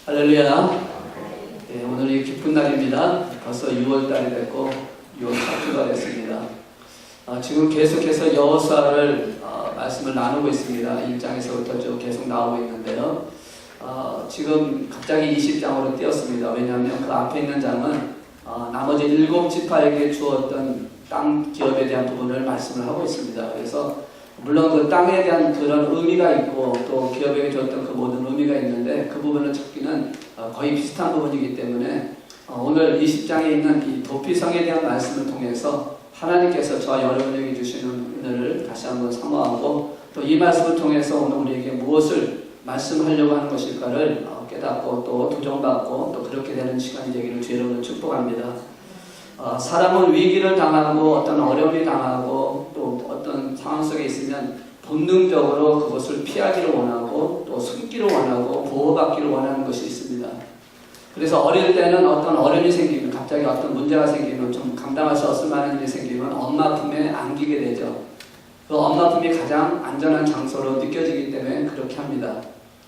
할렐루야. 네, 오늘이 기쁜 날입니다. 벌써 6월달이 됐고 6월 4주가 됐습니다. 지금 계속해서 여호수아를 말씀을 나누고 있습니다. 1장에서부터 쭉 계속 나오고 있는데요. 지금 갑자기 20장으로 뛰었습니다. 왜냐하면 그 앞에 있는 장은 나머지 7지파에게 주었던 땅 기업에 대한 부분을 말씀을 하고 있습니다. 그래서 물론 그 땅에 대한 그런 의미가 있고 또 기업에게 줬던 그 모든 의미가 있는데 그 부분을 찾기는 거의 비슷한 부분이기 때문에 오늘 20장에 있는 이 도피성에 대한 말씀을 통해서 하나님께서 저와 여러분에게 주시는 은혜를 다시 한번 사모하고 또 이 말씀을 통해서 오늘 우리에게 무엇을 말씀하려고 하는 것일까를 깨닫고 또 도전받고 또 그렇게 되는 시간이 되기를 주 여러분을 축복합니다. 사람은 위기를 당하고 어떤 어려움이 당하고 또 어떤 상황 속에 있으면 본능적으로 그것을 피하기를 원하고 또 숨기를 원하고 보호받기를 원하는 것이 있습니다. 그래서 어릴 때는 어떤 어려움이 생기면 갑자기 어떤 문제가 생기면 좀 감당할 수 없을 만한 일이 생기면 엄마 품에 안기게 되죠. 그 엄마 품이 가장 안전한 장소로 느껴지기 때문에 그렇게 합니다.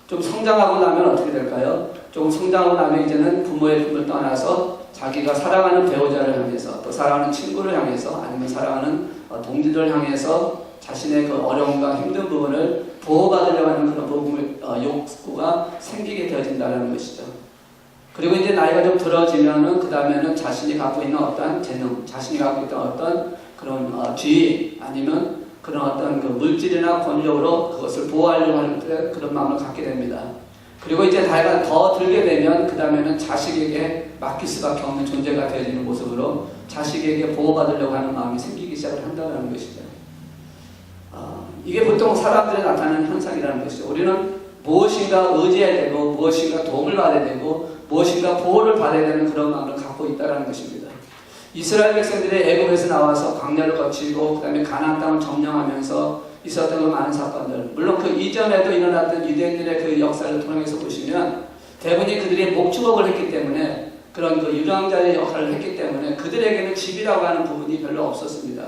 좀 성장하고 나면 어떻게 될까요? 조금 성장하고 나면 이제는 부모의 품을 떠나서 자기가 사랑하는 배우자를 향해서 또 사랑하는 친구를 향해서 아니면 사랑하는 동지들을 향해서 자신의 그 어려움과 힘든 부분을 보호받으려고 하는 그런 부분을 욕구가 생기게 되어진다는 것이죠. 그리고 이제 나이가 좀 들어지면은 그 다음에는 자신이 갖고 있는 어떤 재능, 자신이 갖고 있던 어떤 그런 지위 아니면 그런 어떤 그 물질이나 권력으로 그것을 보호하려고 하는 그런 마음을 갖게 됩니다. 그리고 이제 나이가 더 들게 되면 그 다음에는 자식에게 맡길 수밖에 없는 존재가 되어지는 모습으로 자식에게 보호받으려고 하는 마음이 생기기 시작을 한다는 것이죠. 이게 보통 사람들에 나타나는 현상이라는 것이죠. 우리는 무엇인가 의지해야 되고 무엇인가 도움을 받아야 되고 무엇인가 보호를 받아야 되는 그런 마음을 갖고 있다는 것입니다. 이스라엘 백성들이 애굽에서 나와서 광야를 거치고 그 다음에 가나안 땅을 점령하면서 있었던 그 많은 사건들, 물론 그 이전에도 일어났던 유대인들의 그 역사를 통해서 보시면 대부분이 그들이 목축업을 했기 때문에 그런 그 유랑자의 역할을 했기 때문에 그들에게는 집이라고 하는 부분이 별로 없었습니다.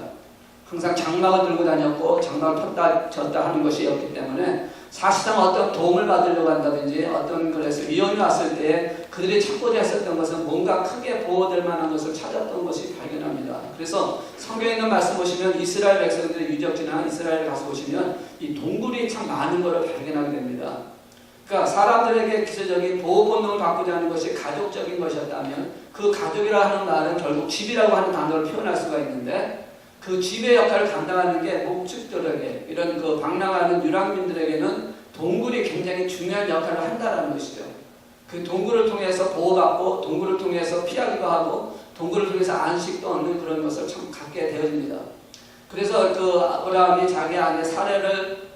항상 장막을 들고 다녔고 장막을 폈다 졌다 하는 것이었기 때문에 사실상 어떤 도움을 받으려고 한다든지 어떤 그래서 위험이 왔을 때 그들이 찾고자 했었던 것은 뭔가 크게 보호될 만한 것을 찾았던 것이 발견합니다. 그래서 성경에 있는 말씀 보시면 이스라엘 백성들의 유적지나 이스라엘 가서 보시면 이 동굴이 참 많은 것을 발견하게 됩니다. 그러니까 사람들에게 기초적인 보호 본능을 바꾸자 하는 것이 가족적인 것이었다면 그 가족이라 하는 말은 결국 집이라고 하는 단어를 표현할 수가 있는데 그 집의 역할을 감당하는 게 목축들에게 이런 그 방랑하는 유랑민들에게는 동굴이 굉장히 중요한 역할을 한다는 것이죠. 그 동굴을 통해서 보호받고 동굴을 통해서 피하기도 하고 동굴을 통해서 안식도 얻는 그런 것을 참 갖게 되어집니다. 그래서 그 아브라함이 자기 아내 사례를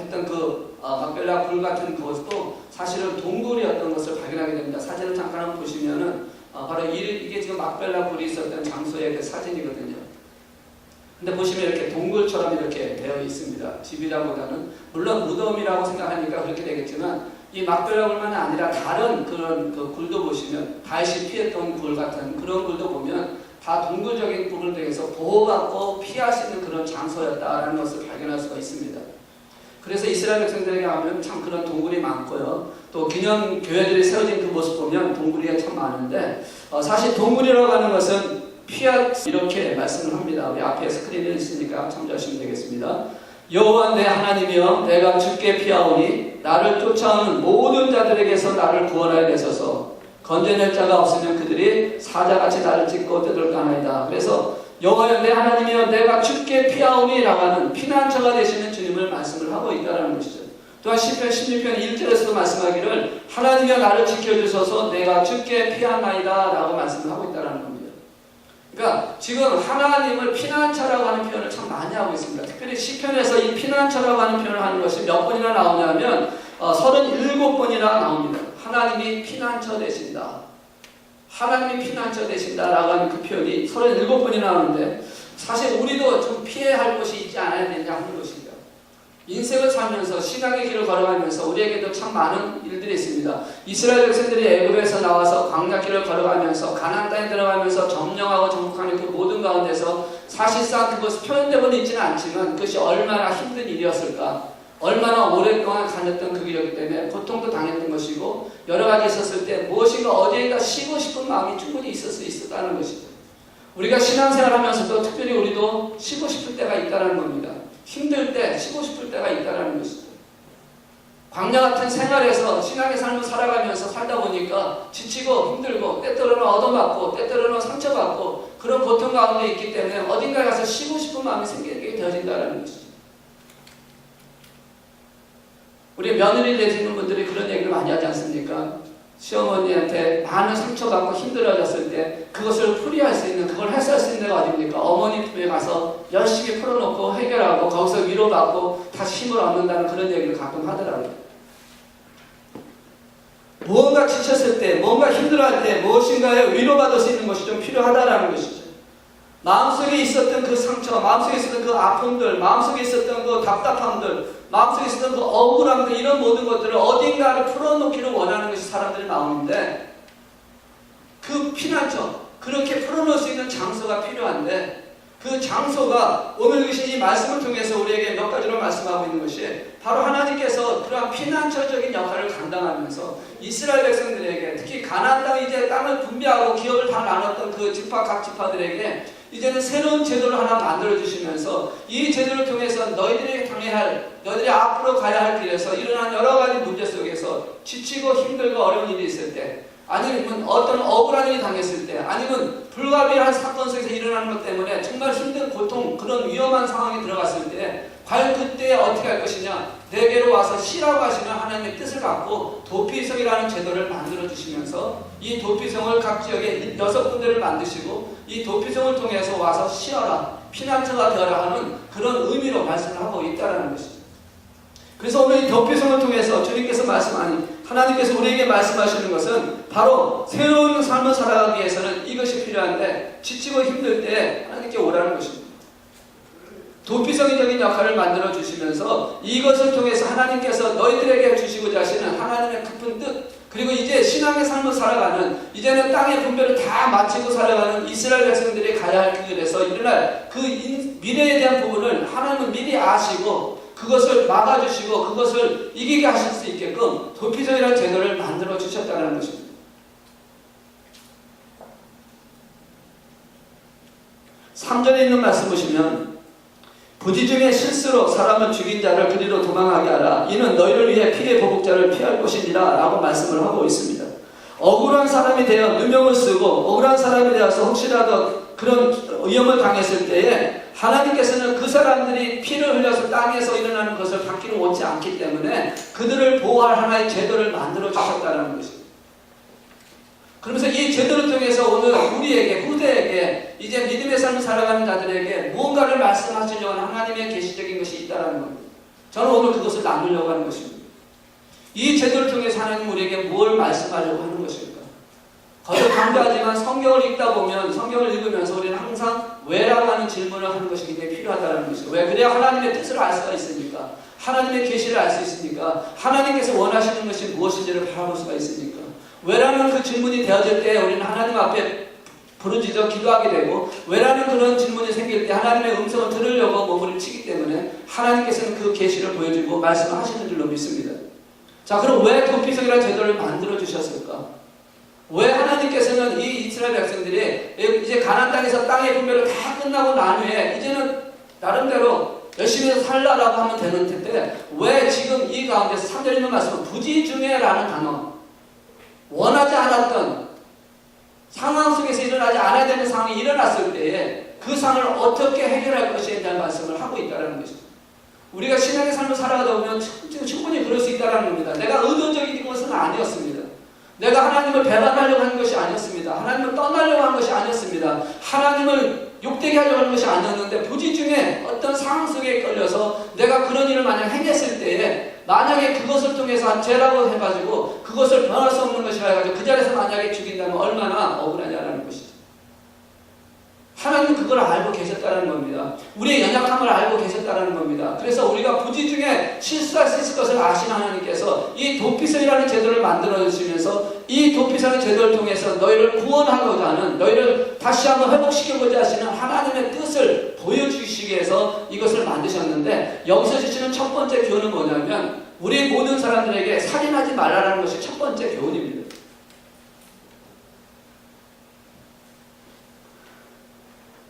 했던 그 막벨라 굴 같은 그것도 사실은 동굴이었던 것을 발견하게 됩니다. 사진을 잠깐 한번 보시면은 바로 이게 지금 막벨라 굴이 있었던 장소의 그 사진이거든요. 근데 보시면 이렇게 동굴처럼 이렇게 되어 있습니다. 집이라보다는 물론 무덤이라고 생각하니까 그렇게 되겠지만 이 막벨라 굴만이 아니라 다른 그런 그 굴도 보시면 다윗이 피했던 굴 같은 그런 굴도 보면 다 동굴적인 부분을 통해서 보호받고 피할 수 있는 그런 장소였다라는 것을 발견할 수가 있습니다. 그래서 이스라엘 백성들에게 하면 참 그런 동굴이 많고요. 또 기념 교회들이 세워진 그 모습 보면 동굴이 참 많은데 사실 동굴이라고 하는 것은 이렇게 말씀을 합니다. 우리 앞에 스크린에 있으니까 참조하시면 되겠습니다. 여호와 내 하나님이여 내가 주께 피하오니 나를 쫓아오는 모든 자들에게서 나를 구원하여 내소서. 건져낼 자가 없으면 그들이 사자같이 나를 찢고 뜯을까나이다. 그래서 여호와 내 하나님이여 내가 주께 피하오니 라고 하는 피난처가 되시는 주님을 말씀을 하고 있다는 것이죠. 또한 시편 16편 1절에서도 말씀하기를 하나님이여 나를 지켜주소서 내가 주께 피하나이다 라고 말씀을 하고 있다는 겁니다. 그러니까 지금 하나님을 피난처라고 하는 표현을 참 많이 하고 있습니다. 특별히 시편에서 이 피난처라고 하는 표현을 하는 것이 몇 번이나 나오냐면 37번이나 나옵니다. 하나님이 피난처 되신다. 하나님이 피난처 되신다라고 하는 그 표현이 37번이 나오는데 사실 우리도 좀 피해야 할 곳이 있지 않아야 되냐 하는 것입니다. 인생을 살면서 신앙의 길을 걸어가면서 우리에게도 참 많은 일들이 있습니다. 이스라엘 백성들이 애굽에서 나와서 광야길을 걸어가면서 가나안 땅에 들어가면서 점령하고 정복하는 그 모든 가운데서 사실상 그것이 표현되고는 있지는 않지만 그것이 얼마나 힘든 일이었을까. 얼마나 오랫동안 다녔던 그 길이었기 때문에 고통도 당했던 것이고 여러 가지 있었을 때 무엇인가 어디에다 쉬고 싶은 마음이 충분히 있을 수 있었다는 것이죠. 우리가 신앙생활 하면서도 특별히 우리도 쉬고 싶을 때가 있다는 겁니다. 힘들 때 쉬고 싶을 때가 있다는 것이죠. 광야 같은 생활에서 신앙의 삶을 살아가면서 살다 보니까 지치고 힘들고 때때로는 얻어맞고 때때로는 상처받고 그런 고통 가운데 있기 때문에 어딘가에 가서 쉬고 싶은 마음이 생기게 되어진다는 것이죠. 우리 며느리 되시는 분들이 그런 얘기를 많이 하지 않습니까? 시어머니한테 많은 상처받고 힘들어졌을 때 그것을 풀이할 수 있는, 그걸 해소할 수 있는 데가 어디입니까? 어머니 품에 가서 열심히 풀어놓고 해결하고 거기서 위로받고 다시 힘을 얻는다는 그런 얘기를 가끔 하더라고요. 무언가 지쳤을 때, 뭔가 힘들어할 때 무엇인가에 위로받을 수 있는 것이 좀 필요하다라는 것이죠. 마음속에 있었던 그 상처, 마음속에 있었던 그 아픔들, 마음속에 있었던 그 답답함들, 마음속에 있었던 그 억울함들, 이런 모든 것들을 어딘가를 풀어놓기를 원하는 것이 사람들의 마음인데, 그 피난처, 그렇게 풀어놓을 수 있는 장소가 필요한데, 그 장소가 오늘 주신 이 말씀을 통해서 우리에게 몇 가지로 말씀하고 있는 것이 바로 하나님께서 그러한 피난처적인 역할을 감당하면서 이스라엘 백성들에게, 특히 가나안 땅 이제 땅을 분배하고 기업을 다 나눴던 그 지파 각 지파들에게 이제는 새로운 제도를 하나 만들어 주시면서 이 제도를 통해서 너희들이 당해야 할, 너희들이 앞으로 가야 할 길에서 일어난 여러 가지 문제 속에서 지치고 힘들고 어려운 일이 있을 때, 아니면 어떤 억울한 일이 당했을 때, 아니면 불가피한 사건 속에서 일어나는 것 때문에 정말 힘든 고통, 그런 위험한 상황에 들어갔을 때 과연 그때 어떻게 할 것이냐, 내게로 와서 쉬라고 하시면 하나님의 뜻을 갖고 도피성이라는 제도를 만들어 주시면서 이 도피성을 각 지역에 6군데를 만드시고 이 도피성을 통해서 와서 쉬어라, 피난처가 되어라 하는 그런 의미로 말씀을 하고 있다는 것이죠. 그래서 오늘 이 도피성을 통해서 주님께서 하나님께서 우리에게 말씀하시는 것은 바로 새로운 삶을 살아가기 위해서는 이것이 필요한데, 지치고 힘들 때 하나님께 오라는 것입니다. 도피성적인 역할을 만들어 주시면서 이것을 통해서 하나님께서 너희들에게 주시고자 하시는 하나님의 깊은 뜻, 그리고 이제 신앙의 삶을 살아가는, 이제는 땅의 분배를 다 마치고 살아가는 이스라엘 백성들이 가야 할 길에서 일어날 그 미래에 대한 부분을 하나님은 미리 아시고 그것을 막아주시고 그것을 이기게 하실 수 있게끔 도피성이라는 제도를 만들어 주셨다는 것입니다. 3절에 있는 말씀 보시면, 부지 중에 실수로 사람을 죽인 자를 그리로 도망하게 하라. 이는 너희를 위해 피해 보복자를 피할 것이니라 라고 말씀을 하고 있습니다. 억울한 사람이 되어 누명을 쓰고 억울한 사람이 되어서 혹시라도 그런 위험을 당했을 때에 하나님께서는 그 사람들이 피를 흘려서 땅에서 일어나는 것을 받기를 원치 않기 때문에 그들을 보호할 하나의 제도를 만들어 주셨다는 것입니다. 그러면서 이 제도를 통해서 오늘 우리에게, 후대에게, 이제 믿음의 삶을 살아가는 자들에게 무언가를 말씀하시려고 하는 하나님의 계시적인 것이 있다는 겁니다. 저는 오늘 그것을 나누려고 하는 것입니다. 이 제도를 통해서 하나님 우리에게 뭘 말씀하려고 하는 것일까? 거듭 강조하지만 성경을 읽다 보면, 성경을 읽으면서 우리는 항상 왜라고 하는 질문을 하는 것이 굉장히 필요하다는 것이죠. 왜? 그래야 하나님의 뜻을 알 수가 있으니까, 하나님의 계시를 알 수 있으니까, 하나님께서 원하시는 것이 무엇인지를 바라볼 수가 있으니까. 왜라는 그 질문이 되어질 때 우리는 하나님 앞에 부르짖어 기도하게 되고, 왜라는 그런 질문이 생길 때 하나님의 음성을 들으려고 몸을 치기 때문에 하나님께서는 그 계시를 보여주고 말씀하시는 줄로 믿습니다. 자, 그럼 왜 도피성이라는 제도를 만들어 주셨을까? 왜 하나님께서는 이 이스라엘 백성들이 이제 가나안 땅에서 땅의 분배를 다 끝나고 난 후에 이제는 나름대로 열심히 해서 살라라고 하면 되는 텐데, 왜 지금 이 가운데서 3절에 있는 말씀은 부지 중에라는 단어, 원하지 않았던 상황 속에서 일어나지 않아야 되는 상황이 일어났을 때에 그 상황을 어떻게 해결할 것에 대한 말씀을 하고 있다는 것입니다. 우리가 신앙의 삶을 살아가다 보면 충분히 그럴 수 있다는 겁니다. 내가 의도적인 것은 아니었습니다. 내가 하나님을 배반하려고 하는 것이 아니었습니다. 하나님을 떠나려고 하는 것이 아니었습니다. 하나님을 욕되게 하려고 하는 것이 아니었는데, 부지 중에 어떤 상황 속에 걸려서 내가 그런 일을 만약 행했을 때에, 만약에 그것을 통해서 죄라고 해가지고 그것을 변할 수 없는 것이라 해가지고 그 자리에서 만약에 죽인다면 얼마나 억울하냐라는 것이죠. 하나님은 그걸 알고 계셨다는 겁니다. 우리의 연약함을 알고 계셨다는 겁니다. 그래서 우리가 부지 중에 실수할 수 있을 것을 아신 하나님께서 이 도피성이라는 제도를 만들어 주시면서 이 도피성 도피성의 제도를 통해서 너희를 구원하고자 하는, 너희를 다시 한번 회복시켜보자 하시는 하나님의 뜻을 보여주시기 위해서 이것을 만드셨는데, 여기서 주시는 첫 번째 교훈은 뭐냐면 우리 모든 사람들에게 살인하지 말라라는 것이 첫 번째 교훈입니다.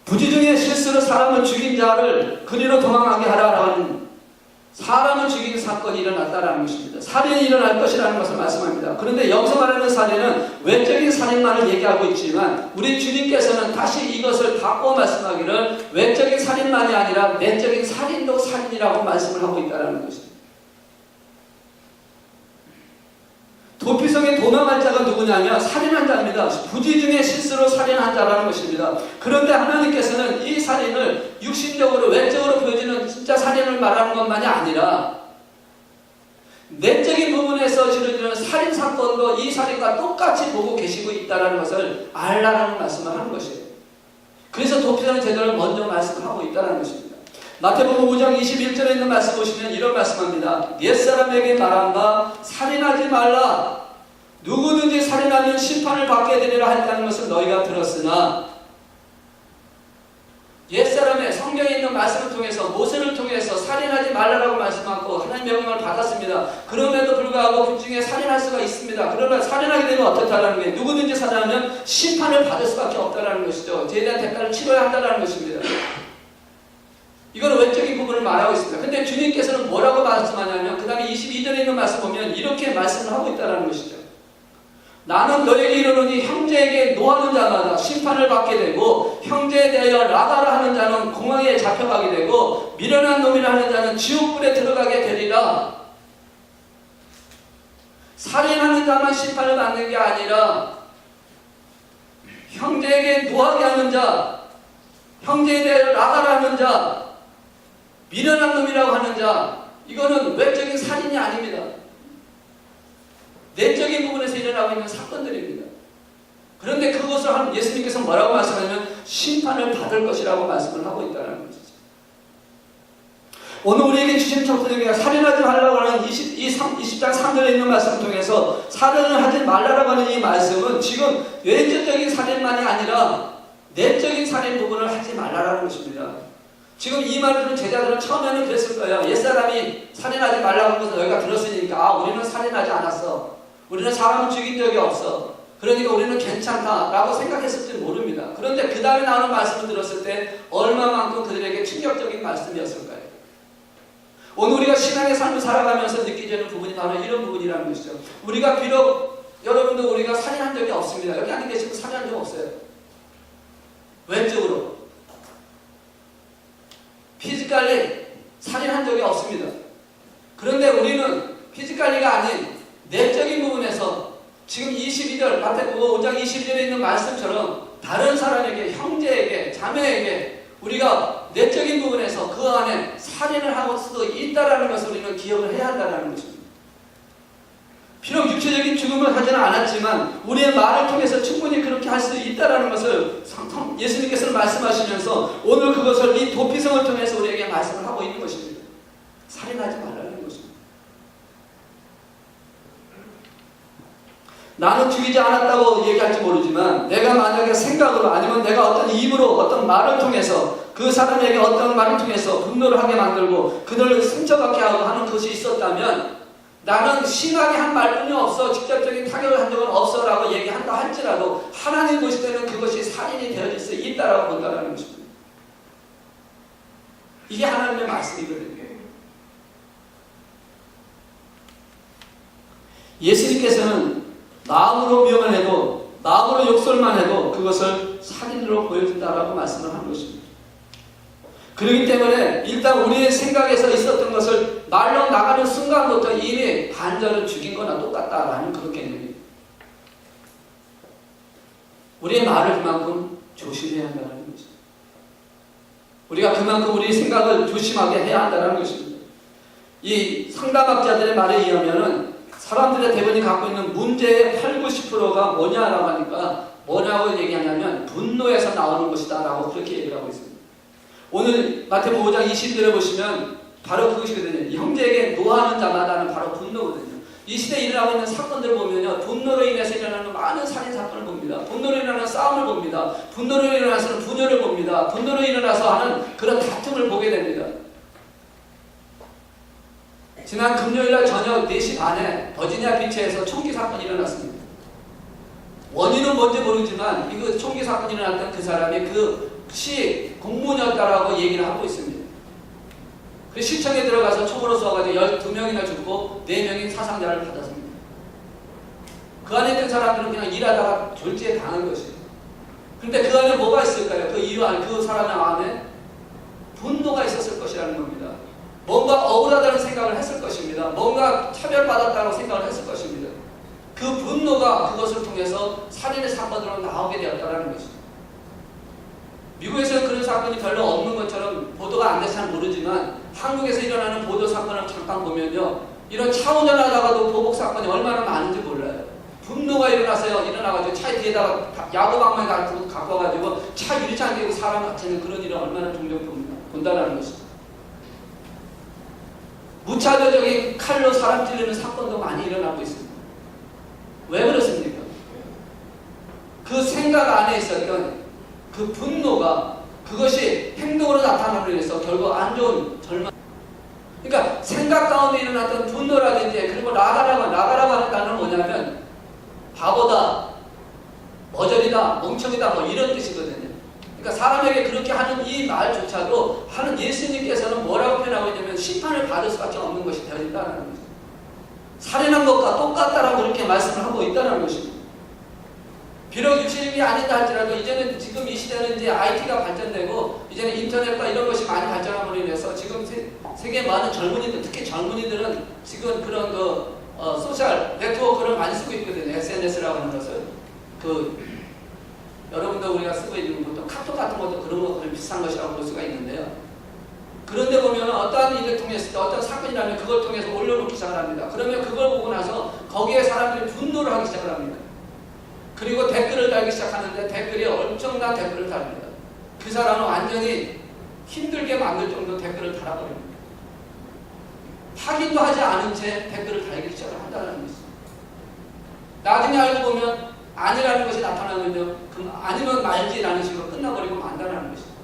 부지 중에 실수로 사람을 죽인 자를 그리로 도망하게 하라라는, 사람을 죽인 사건이 일어났다라는 것입니다. 살인이 일어날 것이라는 것을 말씀합니다. 그런데 여기서 말하는 살인은 외적인 살인만을 얘기하고 있지만 우리 주님께서는 다시 이것을 바꿔 말씀하기를 외적인 살인만이 아니라 내적인 살인도 살인이라고 말씀을 하고 있다는 것입니다. 도피성에 도망할 자가 누구냐면 살인한 자입니다. 부지 중에 실수로 살인한 자라는 것입니다. 그런데 하나님께서는 이 살인을 육신적으로 외적으로 보여지는 진짜 살인을 말하는 것만이 아니라 내적인 부분에서 이루어지는 살인 사건도 이 살인과 똑같이 보고 계시고 있다는 것을 알라라는 말씀을 하는 것이에요. 그래서 도피성의 제도를 먼저 말씀하고 있다는 것입니다. 마태복음 5장 21절에 있는 말씀 보시면 이런 말씀합니다. 옛사람에게 말한 바 살인하지 말라. 누구든지 살인하면 심판을 받게 되리라 했다는 것을 너희가 들었으나, 옛사람의 성경에 있는 말씀을 통해서 모세를 통해서 살인하지 말라라고 말씀하고 하나님 명령을 받았습니다. 그럼에도 불구하고 그 중에 살인할 수가 있습니다. 그러나 살인하게 되면 어떻다라는 게, 누구든지 살인하면 심판을 받을 수밖에 없다라는 것이죠. 죄에 대한 대가를 치러야 한다는 것입니다. 이거는 외적인 부분을 말하고 있습니다. 근데 주님께서는 뭐라고 말씀하냐면 그 다음에 22절에 있는 말씀 보면 이렇게 말씀을 하고 있다는 것이죠. 나는 너에게 이르노니 형제에게 노하는 자마다 심판을 받게 되고 형제에 대하여 라가라 하는 자는 공항에 잡혀가게 되고 미련한 놈이라 하는 자는 지옥불에 들어가게 되리라. 살인하는 자만 심판을 받는 게 아니라 형제에게 노하게 하는 자, 형제에 대하여 라가라 하는 자, 미련한 놈이라고 하는 자, 이거는 외적인 살인이 아닙니다. 내적인 부분에서 일어나고 있는 사건들입니다. 그런데 그것을 예수님께서 뭐라고 말씀하냐면 심판을 받을 것이라고 말씀을 하고 있다는 것이죠. 오늘 우리에게 주신 첫 번째가 살인하지 말라고 하는 20장 3절에 있는 말씀을 통해서 살인을 하지 말라고 하는 이 말씀은 지금 외적인 살인만이 아니라 내적인 살인 부분을 하지 말라는 것입니다. 지금 이 말을 들은 제자들은 처음에는 그랬을 거예요. 옛사람이 살인하지 말라고 하는 것을 너희가 들었으니까 우리는 살인하지 않았어. 우리는 사람을 죽인 적이 없어. 그러니까 우리는 괜찮다라고 생각했을지 모릅니다. 그런데 그 다음에 나오는 말씀을 들었을 때 얼마만큼 그들에게 충격적인 말씀이었을까요? 오늘 우리가 신앙의 삶을 살아가면서 느끼게 되는 부분이 바로 이런 부분이라는 것이죠. 우리가 비록 여러분들 우리가 살인한 적이 없습니다. 여기 앉아 계시면 살인한 적 없어요. 왼쪽으로 피지컬리 살인한 적이 없습니다. 그런데 우리는 피지컬리가 아닌 내적인 부분에서 지금 22절 마태복음 5장 22절에 있는 말씀처럼 다른 사람에게, 형제에게, 자매에게 우리가 내적인 부분에서 그 안에 살인을 하고 수도 있다라는 것을 우리는 기억을 해야 한다는 것입니다. 비록 육체적인 죽음을 하지는 않았지만 우리의 말을 통해서 충분히 그렇게 할 수 있다라는 것을 예수님께서는 말씀하시면서 오늘 그것을 이 도피성을 통해서 우리에게 말씀을 하고 있는 것입니다. 살인하지 말라는 것입니다. 나는 죽이지 않았다고 얘기할지 모르지만 내가 만약에 생각으로 아니면 내가 어떤 입으로 어떤 말을 통해서 그 사람에게 어떤 말을 통해서 분노를 하게 만들고 그들을 상처받게 하고 하는 것이 있었다면 나는 심하게 한 말뿐이 없어, 직접적인 타격을 한 적은 없어 라고 얘기한다 할지라도 하나님 보실 때는 그것이 살인이 되어질 수 있다라고 본다는 것입니다. 이게 하나님의 말씀이거든요. 예수님께서는 마음으로 미움을 해도, 마음으로 욕설만 해도 그것을 살인으로 보여준다라고 말씀을 한 것입니다. 그렇기 때문에 일단 우리의 생각에서 있었던 것을 말로 나가는 순간부터 이미 반절은 죽인 거나 똑같다라는 그런 개념입니다. 우리의 말을 그만큼 조심해야 한다는 것입니다. 우리가 그만큼 우리의 생각을 조심하게 해야 한다는 것입니다. 이 상담학자들의 말에 의하면은 사람들의 대부분이 갖고 있는 문제의 8, 90%가 뭐냐라고 하니까 뭐냐고 얘기하냐면 분노에서 나오는 것이다 라고 그렇게 얘기를 하고 있습니다. 오늘 마태복음 5장 20절에 보시면 바로 그것이거든요. 형제에게 노하는 자마다는 바로 분노거든요. 이 시대에 일어나고 있는 사건들을 보면요, 분노로 인해서 일어나는 많은 살인 사건을 봅니다. 분노로 일어나는 싸움을 봅니다. 분노로 일어나서는 분열을 봅니다. 분노로 일어나서 하는 그런 다툼을 보게 됩니다. 지난 금요일날 저녁 4시 반에 버지니아 비치에서 총기 사건이 일어났습니다. 원인은 뭔지 모르지만 이거 총기 사건이 일어났던 그 사람이 그 시 공무원이었다라고 얘기를 하고 있습니다. 그 시청에 들어가서 총으로 쏘아가지고 12명이나 죽고 4명이 사상자를 받았습니다. 그 안에 있던 사람들은 그냥 일하다가 졸지에 당한 것이에요. 그런데 그 안에 뭐가 있을까요? 그 이유 안에, 그 사람 안에 분노가 있었을 것이라는 겁니다. 뭔가 억울하다는 생각을 했을 것입니다. 뭔가 차별받았다고 생각을 했을 것입니다. 그 분노가 그것을 통해서 살인의 사건으로 나오게 되었다는 것입니다. 미국에서는 그런 사건이 별로 없는 것처럼 보도가 안 돼서 잘 모르지만 한국에서 일어나는 보도 사건을 잠깐 보면요, 이런 차 운전하다가도 보복 사건이 얼마나 많은지 몰라요. 분노가 일어나가지고 차 뒤에다가 야구방망이 갖고 와가지고 차 유리창 깨고 사람 다치는 그런 일을 얼마나 종종 본다는 것입니다. 무차별적인 칼로 사람 찌르는 사건도 많이 일어나고 있습니다. 왜 그렇습니까? 그 생각 안에 있었던 그 분노가 그것이 행동으로 나타남으로 인해서 결국 안 좋은 절망. 그러니까 생각 가운데 일어났던 분노라든지 그리고 나가라고 하는 단어는 뭐냐면 바보다, 머저리다, 멍청이다 뭐 이런 뜻이거든요. 그러니까 사람에게 그렇게 하는 이 말조차도 하는 예수님께서는 뭐라고 표현하고 있냐면 심판을 받을 수밖에 없는 것이 되어 있다는 거죠. 살인한 것과 똑같다라고 그렇게 말씀을 하고 있다는 것입니다. 비록 육신이 아니다 할지라도 이제는 지금 이 시대는 이제 IT가 발전되고 이제는 인터넷과 이런 것이 많이 발전함으로 인해서 지금 세계 많은 젊은이들, 특히 젊은이들은 지금 그런 소셜 네트워크를 많이 쓰고 있거든요. SNS라고 하는 것을. 여러분도 우리가 쓰고 있는 보통 카톡 같은 것도 그런 것들은 비슷한 것이라고 볼 수가 있는데요. 그런데 보면 어떠한 일을 통해서 어떤 사건이 나면 그걸 통해서 올려놓기 시작을 합니다. 그러면 그걸 보고 나서 거기에 사람들이 분노를 하기 시작을 합니다. 그리고 댓글을 달기 시작하는데 댓글이 엄청난 댓글을 달립니다. 그 사람은 완전히 힘들게 만들 정도로 댓글을 달아버립니다. 확인도 하지 않은 채 댓글을 달기 시작을 한다는 것입니다. 나중에 알고 보면 아니라는 것이 나타나면요, 아니면 말지라는 식으로 끝나버리고 만다는 것입니다.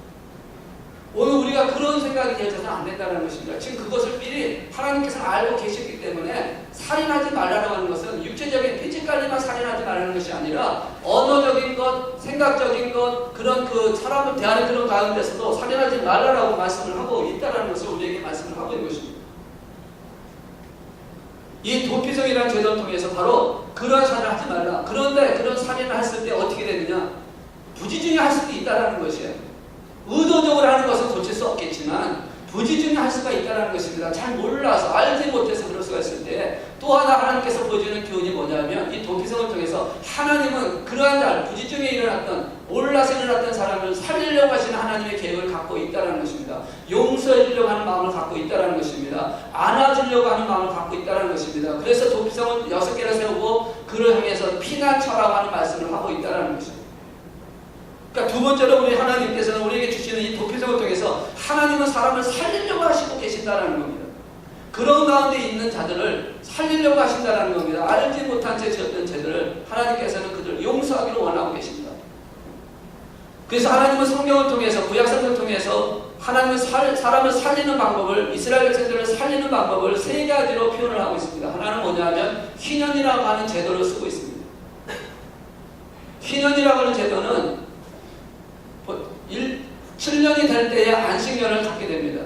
오늘 우리가 그런 생각이 되어서는 안 된다는 것입니다. 지금 그것을 미리 하나님께서는 알고 계시기 때문에 살인하지 말라고 하는 것은 육체적인 피지컬리만 살인하지 말라는 것이 아니라 언어적인 것, 생각적인 것, 그런 그 사람을 대하는 그런 가운데서도 살인하지 말라고 말씀을 하고 있다는 것을 우리에게 말씀을 하고 있는 것입니다. 이 도피성이라는 제도를 통해서 바로 그러한 살인을 하지 말라. 그런데 그런 살인을 했을 때 어떻게 되느냐? 부지중에 할 수도 있다는 것이에요. 의도적으로 하는 것은 고칠 수 없겠지만 부지중에 할 수가 있다는 것입니다. 잘 몰라서 알지 못해서 그럴 수가 있을 때 또 하나 하나님께서 보여주는 교훈이 뭐냐면 이 도피성을 통해서 하나님은 그러한 자, 부지중에 일어났던 몰라서 일어났던 사람을 살리려고 하시는 하나님의 계획을 갖고 있다는 것입니다. 용서해 주려고 하는 마음을 갖고 있다는 것입니다. 안아주려고 하는 마음을 갖고 있다는 것입니다. 그래서 도피성을 6개를 세우고 그를 향해서 피난처라고 하는 말씀을 하고 있다는 것입니다. 그러니까 두 번째로 우리 하나님께서는 우리에게 주시는 이 도피성을 통해서 하나님은 사람을 살리려고 하시고 계신다는 겁니다. 그런 가운데 있는 자들을 살리려고 하신다는 겁니다. 알지 못한 채 지었던 죄들을 하나님께서는 그들을 용서하기를 원하고 계십니다. 그래서 하나님은 성경을 통해서 구약성경을 통해서 하나님은 사람을 살리는 방법을, 이스라엘 백성들을 살리는 방법을 3가지로 표현을 하고 있습니다. 하나는 뭐냐면 희년이라고 하는 제도를 쓰고 있습니다. 희년이라고 하는 제도는 7년이 될 때에 안식년을 갖게 됩니다.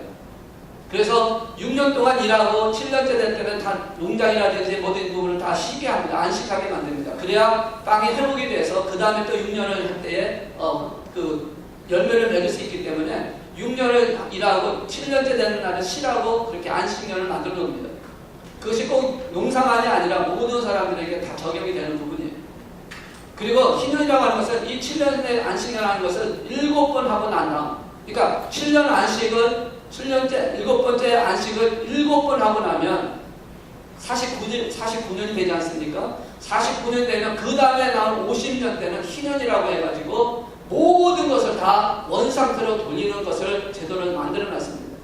그래서 6년 동안 일하고 7년째 될 때는 다 농장이라든지 모든 부분을 다 쉬게 합니다. 안식하게 만듭니다. 그래야 땅이 회복이 돼서 그 다음에 또 6년을 할 때에 그 열매를 맺을 수 있기 때문에 6년을 일하고 7년째 되는 날은 쉬라고 그렇게 안식년을 만들어 놓습니다. 그것이 꼭 농사만이 아니라 모든 사람들에게 다 적용이 되는 부분이에요. 그리고 희년이라고 하는 것은 이 7년의 안식이라는 것을 7번 하고 난 다음, 그러니까 7년 안식을 7년째 7번째 안식을 7번 하고 나면 49년이 되지 않습니까? 49년 되면 그 다음에 나온 50년 때는 희년이라고 해가지고 모든 것을 다 원상태로 돌리는 것을 제도를 만들어 놨습니다.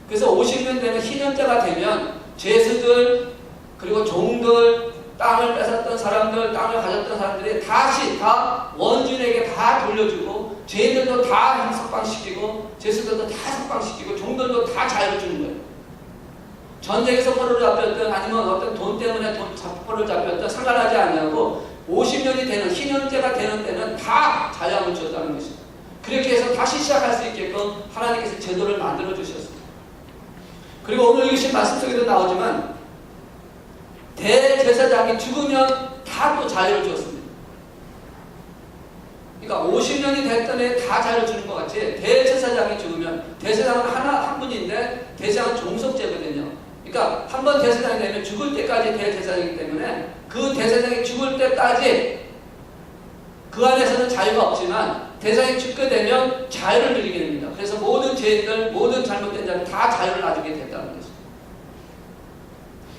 그래서 50년 되는 희년때가 되면 죄수들, 그리고 종들, 땅을 뺏었던 사람들, 땅을 가졌던 사람들이 다시 다 원주인에게 다 돌려주고, 죄인들도 다 석방시키고, 죄수들도 다 석방시키고, 종들도 다 자유를 주는 거예요. 전쟁에서 포로를 잡혔든 아니면 어떤 돈 때문에 포로를 잡혔든 상관하지 않냐고 50년이 되는, 희년제가 되는 때는 다 자유함을 주었다는 것입니다. 그렇게 해서 다시 시작할 수 있게끔 하나님께서 제도를 만들어 주셨습니다. 그리고 오늘 읽으신 말씀 속에도 나오지만 대제사장이 죽으면 다 또 자유를 주었습니다. 그러니까 50년이 됐던 애 다 자유를 주는 것 같이 대제사장이 죽으면, 대제사장은 한 분인데 대제사장은 종속제거든요. 그러니까 한 번 대제사장이 되면 죽을 때까지 대제사장이기 때문에 그 대제사장이 죽을 때까지 그 안에서는 자유가 없지만 대제사장이 죽게 되면 자유를 누리게 됩니다. 그래서 모든 죄인들, 모든 잘못된 자는 다 자유를 나누게 된다는 것입니다.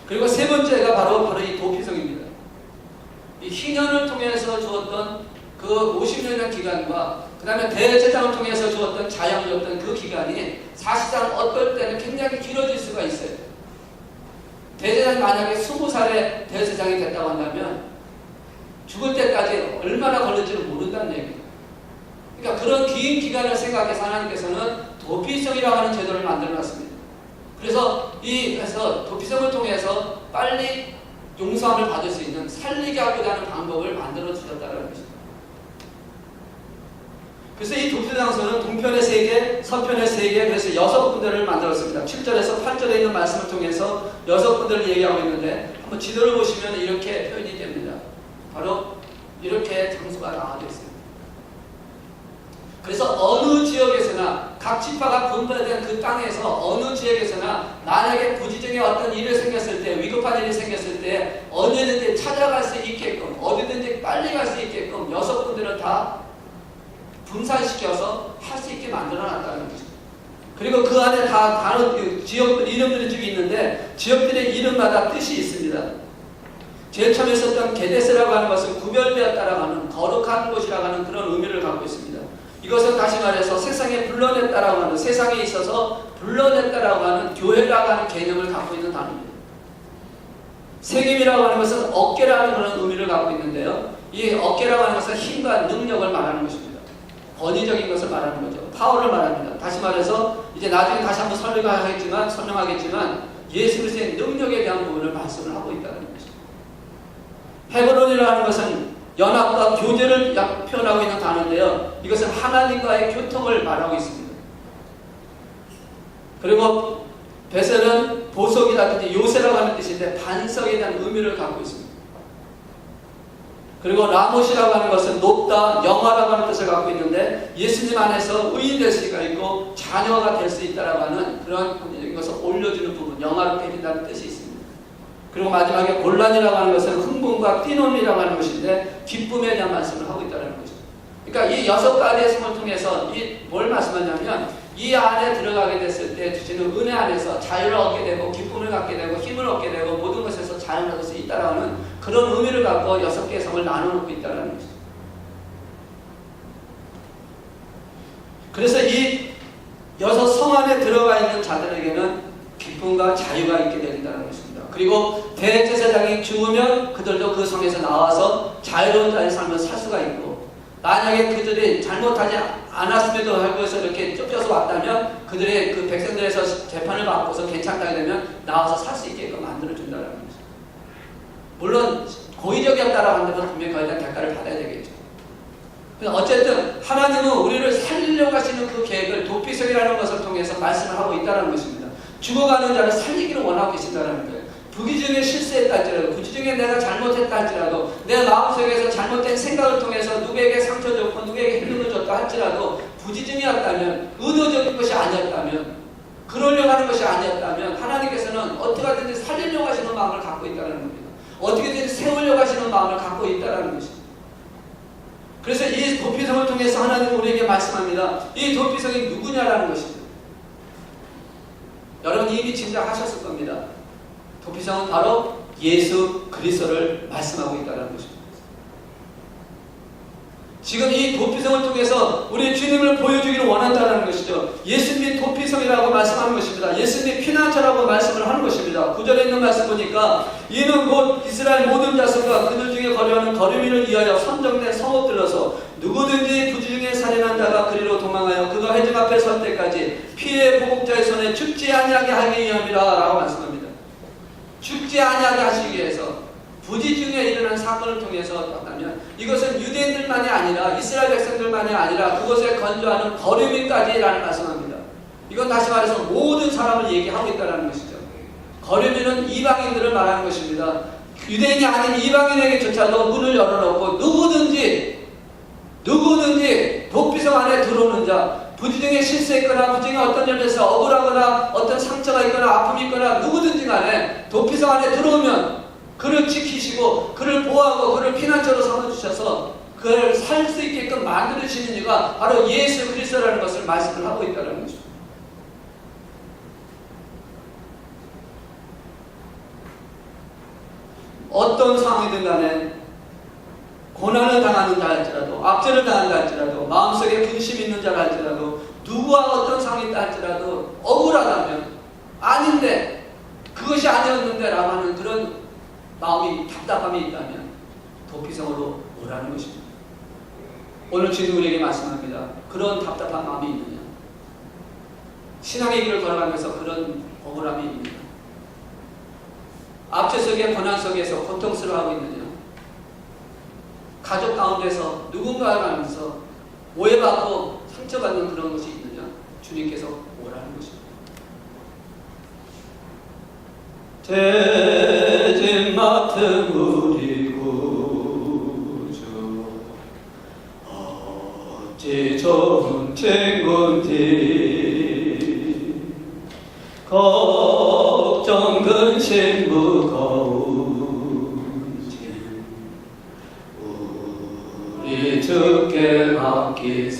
그리고 세 번째가 바로 이 도피성입니다. 이 희년을 통해서 주었던 그 50년의 기간과 그 다음에 대제사장을 통해서 주었던 자유를 줬던 그 기간이 사실상 어떨 때는 굉장히 길어질 수가 있어요. 대제사장이 만약에 20살에 대제사장이 됐다고 한다면 죽을 때까지 얼마나 걸릴지를 모른다는 얘기예요. 그러니까 그런 긴 기간을 생각해서 하나님께서는 도피성이라고 하는 제도를 만들어놨습니다. 그래서 도피성을 통해서 빨리 용서함을 받을 수 있는 살리게 하고자 하는 방법을 만들어 주셨다는 것입니다. 그래서 이 도피장소는 동편의 3개, 서편의 3개, 그래서 6군데를 만들었습니다. 7절에서 8절에 있는 말씀을 통해서 6군데를 얘기하고 있는데 한번 지도를 보시면 이렇게 표현이 됩니다. 바로 이렇게 장소가 나와져 있습니다. 그래서 어느 지역에서나 각 지파가 분배된 그 땅에서 어느 지역에서나 만약에 부지중에 어떤 일이 생겼을 때, 위급한 일이 생겼을 때 언제든지 찾아갈 수 있게끔, 어디든지 빨리 갈 수 있게끔 6군데를 다 분산시켜서 할 수 있게 만들어놨다는 거죠. 그리고 그 안에 다 다른 지역들 이름들이 쭉 있는데 지역들의 이름마다 뜻이 있습니다. 제일 처음에 썼던 게데스라고 하는 것은 구별되었다라고 하는 거룩한 곳이라고 하는 그런 의미를 갖고 있습니다. 이것은 다시 말해서 세상에 불러냈다라고 하는, 세상에 있어서 불러냈다라고 하는 교회라고 하는 개념을 갖고 있는 단어입니다. 세겜이라고 하는 것은 어깨라는 그런 의미를 갖고 있는데요. 이 어깨라고 하는 것은 힘과 능력을 말하는 것입니다. 권위적인 것을 말하는 거죠. 파워를 말합니다. 다시 말해서 이제 나중에 다시 한번 설명하겠지만 예수 그리스도의 능력에 대한 부분을 말씀을 하고 있다는 것입니다. 헤브론이라고 하는 것은 연합과 교제를 표현하고 있는 단어인데요. 이것은 하나님과의 교통을 말하고 있습니다. 그리고 베셀은 보석이라든지 요새라고 하는 뜻인데 반석에 대한 의미를 갖고 있습니다. 그리고 라못이라고 하는 것은 높다, 영화라고 하는 뜻을 갖고 있는데 예수님 안에서 의인 될 수가 있고 자녀가 될 수 있다라고 하는 그런 것을 올려주는 부분, 영화를 빼준다는 뜻이 있습니다. 그리고 마지막에 곤란이라고 하는 것은 흥분과 뛰놀이라고 하는 것인데 기쁨에 대한 말씀을 하고 있다는 거죠. 그러니까 이 6가지의 성을 통해서 뭘 말씀하냐면 이 안에 들어가게 됐을 때 주시는 은혜 안에서 자유를 얻게 되고 기쁨을 갖게 되고 힘을 얻게 되고 모든 것에서 자유를 얻을 수 있다라는 그런 의미를 갖고 6개의 성을 나눠놓고 있다는 거죠. 그래서 이 6성 안에 들어가 있는 자들에게는 기쁨과 자유가 있게 된다는 것입니다. 그리고 대제사장이 죽으면 그들도 그 성에서 나와서 자유로운 자의 삶을 살 수가 있고, 만약에 그들이 잘못하지 않았음에도 하고 해서 이렇게 쫓겨서 왔다면 그들의 그 백성들에서 재판을 받고서 괜찮다게 되면 나와서 살 수 있게끔 만들어준다는 거죠. 물론 고의적이었다라고 한다면 분명히 거기에 대한 대가를 받아야 되겠죠. 어쨌든 하나님은 우리를 살리려고 하시는 그 계획을 도피성이라는 것을 통해서 말씀을 하고 있다는 것입니다. 죽어가는 자를 살리기를 원하고 계신다는 거예요. 부기중에 실수했다 할지라도, 부기중에 내가 잘못했다 할지라도, 내 마음속에서 잘못된 생각을 통해서 누구에게 상처 줬고 누구에게 힘을 줬다 할지라도 부지중이었다면, 의도적인 것이 아니었다면, 그러려고 하는 것이 아니었다면 하나님께서는 어떻게 하든지 살리려고 하시는 마음을 갖고 있다는 겁니다. 어떻게든지 세우려고 하시는 마음을 갖고 있다는 것입니다. 그래서 이 도피성을 통해서 하나님은 우리에게 말씀합니다. 이 도피성이 누구냐라는 것입니다. 여러분 이미 짐작하셨을 겁니다. 도피성은 바로 예수 그리스도를 말씀하고 있다는 것입니다. 지금 이 도피성을 통해서 우리 주님을 보여주기를 원한다는 것이죠. 예수님이 도피성이라고 말씀하는 것입니다. 예수님이 피난처라고 말씀을 하는 것입니다. 9절에 있는 말씀 보니까 이는 곧 이스라엘 모든 자손과 그들 중에 거류하는 거류민을 위하여 선정된 성읍들로서 누구든지 부지 중에 살인한 자가 그리로 도망하여 그가 회중 앞에 설 때까지 피해 보복자의 손에 죽지 아니하게 하기 위함이라 라고 말씀합니다. 죽지 아니하게 하시기 위해서 부지 중에 일어난 사건을 통해서 봤다면 이것은 유대인들만이 아니라 이스라엘 백성들만이 아니라 그것에 건조하는 거류민까지라는 말씀합니다. 이건 다시 말해서 모든 사람을 얘기하고 있다는 것이죠. 거류민은 이방인들을 말하는 것입니다. 유대인이 아닌 이방인에게조차도 문을 열어놓고 누구든지 도피성 안에 들어오는 자, 부지 중에 실수했거나 부지 중에 어떤 점에서 억울하거나 어떤 상처가 있거나 아픔이 있거나 누구든지 간에 도피성 안에 들어오면 그를 지키시고 그를 보호하고 그를 피난처로 삼아주셔서 그를 살 수 있게끔 만들어주시는 이가 바로 예수 그리스도라는 것을 말씀을 하고 있다는 것입니다. 어떤 상황이든 간에 고난을 당하는 자 할지라도 악재를 당하는 자 할지라도 마음속에 근심이 있는 자 할지라도 누구와 어떤 상황이 있다 할지라도 억울하다면 아닌데 그것이 아니었는데 라고 하는 그런 마음이 답답함이 있다면 도피성으로 오라는 것입니다. 오늘 주님 우리에게 말씀합니다. 그런 답답한 마음이 있느냐? 신앙의 길을 걸어가면서 그런 억울함이 있느냐? 압제 속에 고난 속에서 고통스러워하고 있느냐? 가족 가운데서 누군가를 가면서 오해받고 상처받는 그런 것이 있느냐? 주님께서 오라는 것입니다. 대진 맡은 우리 구주 어찌 좋은 친구인지 걱정 근심 무거운지 우리 주께 맡기세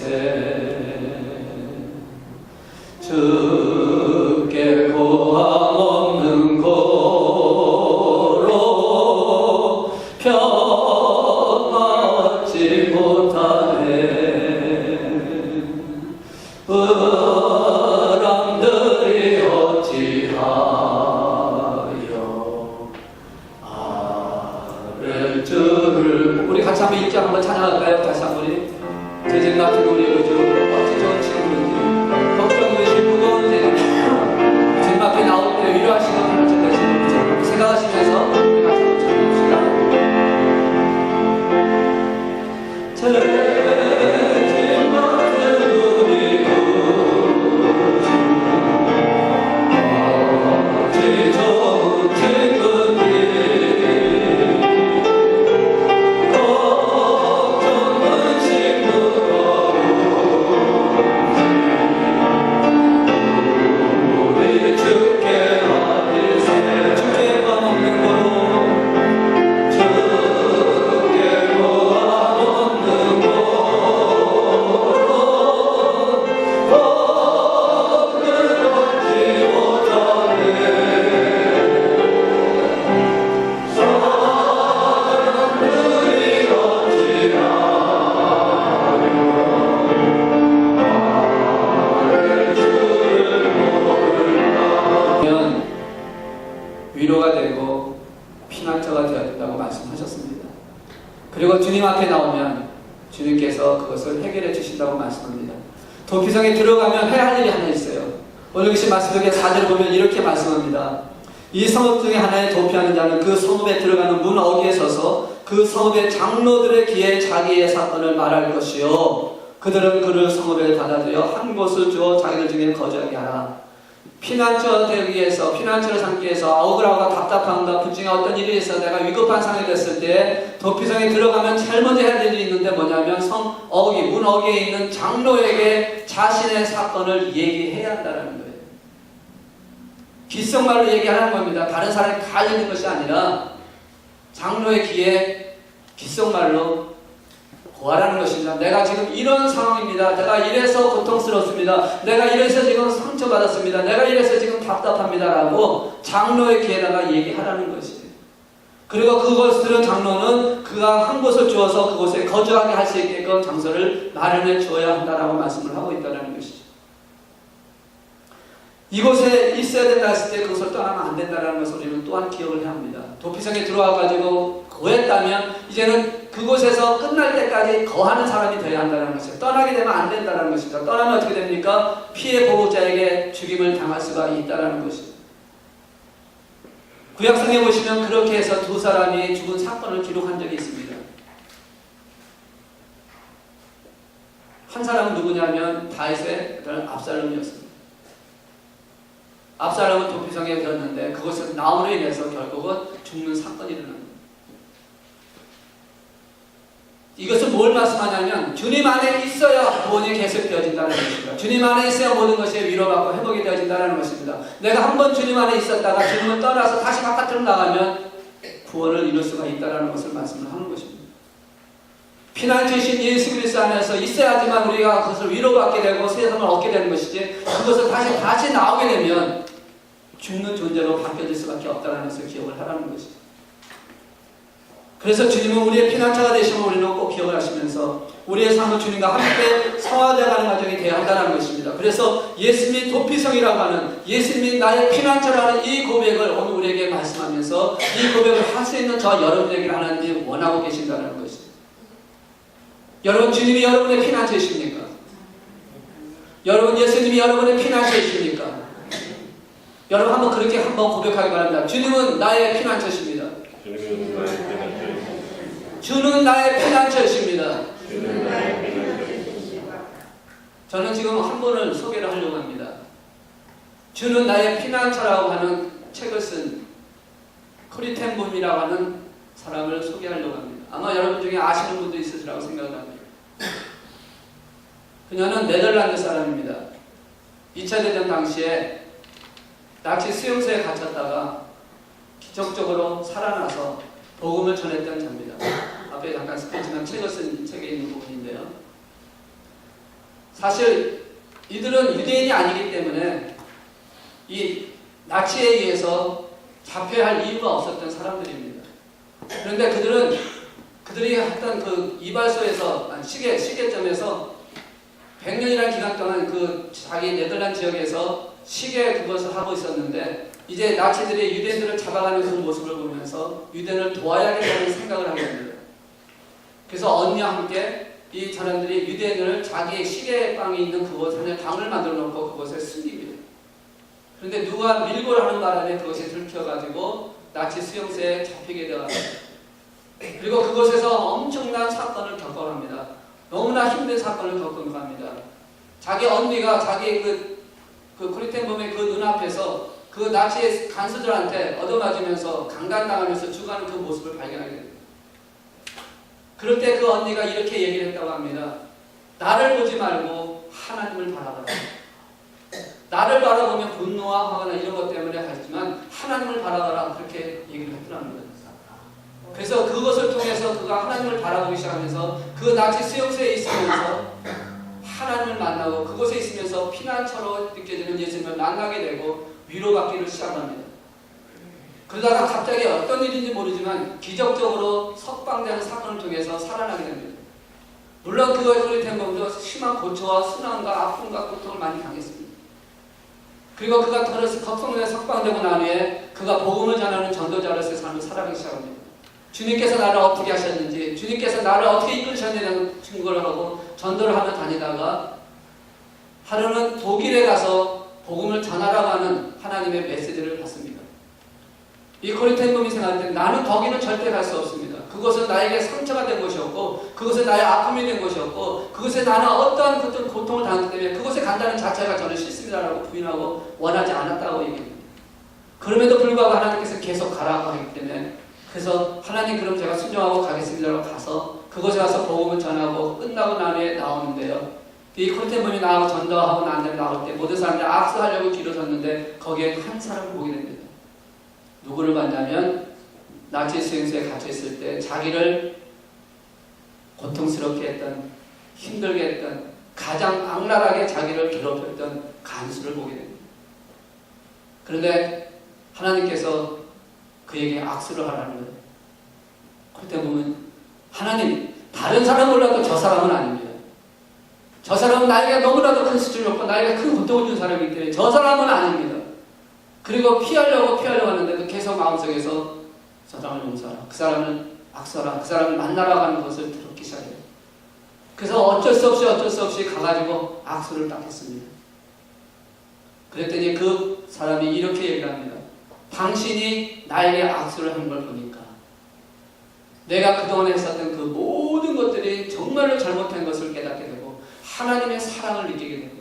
주께 고함 없는 고로 평안치 못하네 바람들이 어찌하여 아랫줄을 우리 같이 한번 1절 한번 찬양할까요? 다시 한번 우리 제집 같은 우리 구주 어찌 좋은 친구인지 걱정 근심 무거운 제 주님 앞에 나올 때 위로하시는 하나님 되시는 생각하시면서 우리 같이 한번 찬양합시다. 위로가 되고 피난처가 되어야 된다고 말씀하셨습니다. 그리고 주님 앞에 나오면 주님께서 그것을 해결해 주신다고 말씀합니다. 도피성에 들어가면 해야 할 일이 하나 있어요. 오늘 계신 말씀 속에 4절을 보면 이렇게 말씀합니다. 이 성읍 중에 하나에 도피하는 자는 그 성읍에 들어가는 문 어귀에 서서 그 성읍의 장로들의 귀에 자기의 사건을 말할 것이요 그들은 그를 성읍에 받아들여 한 곳을 주어 자기들 중에 거주하게 하라. 피난처 되기 위해서, 피난처를 삼기 위해서 억울하고 답답함과 부중에 어떤 일이 있어 내가 위급한 상황이 됐을 때 도피성에 들어가면 제일 먼저 해야 될 일이 있는데 뭐냐면 문 어귀에 있는 장로에게 자신의 사건을 얘기해야 한다는 거예요. 귓속말로 얘기하는 겁니다. 다른 사람이 갈리는 것이 아니라 장로의 귀에 귓속말로 고하라는 것입니다. 내가 지금 이런 상황입니다. 내가 이래서 고통스럽습니다. 내가 이래서 지금 상처받았습니다. 내가 이래서 지금 답답합니다. 라고 장로의 귀에다가 얘기하라는 것이에요. 그리고 그것을 들은 장로는 그가 한 곳을 주어서 그곳에 거주하게 할 수 있게끔 장소를 마련해 주어야 한다라고 말씀을 하고 있다는 것이죠. 이곳에 있어야 된다 했을 때 그것을 떠나면 안 된다는 것을 우리는 또한 기억을 해야 합니다. 도피성에 들어와가지고 거했다면 이제는 그곳에서 끝날 때까지 거하는 사람이 되어야 한다는 것이죠. 떠나게 되면 안 된다는 것입니다. 떠나면 어떻게 됩니까? 피해 보호자에게 죽임을 당할 수가 있다는 것이죠. 구약성에 보시면 그렇게 해서 두 사람이 죽은 사건을 기록한 적이 있습니다. 한 사람은 누구냐면 다윗의 아들 압살롬이었습니다. 압살롬은 도피성에 들었는데 그것은 나홀로 인해서 결국은 죽는 사건이 일어납니다. 이것은 뭘 말씀하냐면 주님 안에 있어야 구원이 계속되어진다는 것입니다. 주님 안에 있어야 모든 것이 위로받고 회복이 되어진다는 것입니다. 내가 한번 주님 안에 있었다가 주님을 떠나서 다시 바깥으로 나가면 구원을 이룰 수가 있다는 것을 말씀을 하는 것입니다. 피난처이신 예수 그리스도 안에서 있어야지만 우리가 그것을 위로받게 되고 세상을 얻게 되는 것이지, 그것을 다시 나오게 되면 죽는 존재로 바뀌어질 수밖에 없다는 것을 기억을 하라는 것입니다. 그래서 주님은 우리의 피난처가 되시면 우리는 꼭 기억을 하시면서 우리의 삶을 주님과 함께 성화되어가는 과정이 되어야 한다는 것입니다. 그래서 예수님이 도피성이라고 하는, 예수님이 나의 피난처라는 이 고백을 오늘 우리에게 말씀하면서 이 고백을 할 수 있는 저 여러분에게 하나님이 원하고 계신다는 것입니다. 여러분, 주님이 여러분의 피난처이십니까? 여러분, 예수님이 여러분의 피난처이십니까? 여러분 한번 그렇게 한번 고백하기 바랍니다. 주님은 나의 피난처십니다. 주는 나의 피난처이십니다. 저는 지금 한 분을 소개를 하려고 합니다. 주는 나의 피난처라고 하는 책을 쓴 코리 텐 붐이라고 하는 사람을 소개하려고 합니다. 아마 여러분 중에 아시는 분도 있으시라고 생각합니다. 그녀는 네덜란드 사람입니다. 2차 대전 당시에 나치 수용소에 갇혔다가 기적적으로 살아나서 복음을 전했던 자입니다. 앞에 잠깐 스포츠만 책을 쓴 책에 있는 부분인데요. 사실 이들은 유대인이 아니기 때문에 이 나치에 의해서 잡혀야 할 이유가 없었던 사람들입니다. 그런데 그들이 했던 그 이발소에서, 시계점에서 100년이라는 기간 동안 그 자기 네덜란드 지역에서 시계 그것을 하고 있었는데, 이제 나치들이 유대인들을 잡아가는 그 모습을 보면서 유대인을 도와야겠다는 생각을 하게 됩니다. 그래서 언니와 함께 이 사람들이 유대인을 자기의 시계방에 있는 그곳에 방을 만들어 놓고 그곳에 숨깁니다. 그런데 누가 밀고를 하는 바람에 그것이 들켜가지고 나치 수용소에 잡히게 되었습니다. 그리고 그곳에서 엄청난 사건을 겪어갑니다. 너무나 힘든 사건을 겪어갑니다. 자기 언니가 자기 그 코리텐범의 그 눈앞에서 그 나치의 간수들한테 얻어맞으면서 강간당하면서 죽어가는 그 모습을 발견하게 됩니다. 그럴 때 그 언니가 이렇게 얘기를 했다고 합니다. 나를 보지 말고 하나님을 바라보라. 나를 바라보면 분노와 화가 나 이런 것 때문에 하지만 하나님을 바라보라, 그렇게 얘기를 했더랍니다. 그래서 그것을 통해서 그가 하나님을 바라보기 시작하면서 그 나치 수용소에 있으면서 하나님을 만나고 그곳에 있으면서 피난처로 느껴지는 예수님을 만나게 되고 위로받기를 시작합니다. 그러다가 갑자기 어떤 일인지 모르지만 기적적으로 석방되는 사건을 통해서 살아나게 됩니다. 물론 그거에 소리된 것도 심한 고초와 순환과 아픔과 고통을 많이 당했습니다. 그리고 그가 걱정에 석방되고 난 후에 그가 복음을 전하는 전도자로서의 삶을 살아가기 시작합니다. 주님께서 나를 어떻게 하셨는지, 주님께서 나를 어떻게 이끌으셨느냐는 증거를 하고 전도를 하며 다니다가 하루는 독일에 가서 복음을 전하라고 하는 하나님의 메시지를 받습니다. 이 코리텐범이 생각할 때 나는 거기는 절대 갈 수 없습니다. 그것은 나에게 상처가 된 것이었고, 그것은 나의 아픔이 된 것이었고, 그것에 나는 어떠한 고통을 당했기 때문에 그곳에 간다는 자체가 저는 싫습니다라고 부인하고 원하지 않았다고 얘기합니다. 그럼에도 불구하고 하나님께서 계속 가라고 하기 때문에, 그래서 하나님 그럼 제가 순종하고 가겠습니다라고 가서 그곳에 가서 복음을 전하고 끝나고 난 후에 나오는데요. 이 코리텐범이 나하고 전도하고 난 다음에 나올 때 모든 사람들이 악수하려고 길을 섰는데 거기에 한 사람을 보게 됩니다. 누구를 봤냐면 나치 수용소에 갇혀있을 때 자기를 고통스럽게 했던, 힘들게 했던, 가장 악랄하게 자기를 괴롭혔던 간수를 보게 됩니다. 그런데 하나님께서 그에게 악수를 하라는 거예요. 그때 보면 하나님, 다른 사람은 몰라도 저 사람은 아닙니다. 저 사람은 나에게 너무나도 큰 수준을 얻고 나에게 큰 고통을 준 사람이기 때문에 저 사람은 아닙니다. 그리고 피하려고 하는데도 계속 마음속에서 저 사람을 용서하라, 그 사람을 악서라, 그 사람을 만나라고 하는 것을 들었기 시작해요. 그래서 어쩔 수 없이 가가지고 악수를 딱 했습니다. 그랬더니 그 사람이 이렇게 얘기를 합니다. 당신이 나에게 악수를 한 걸 보니까 내가 그동안 했었던 그 모든 것들이 정말로 잘못한 것을 깨닫게 되고 하나님의 사랑을 느끼게 되고,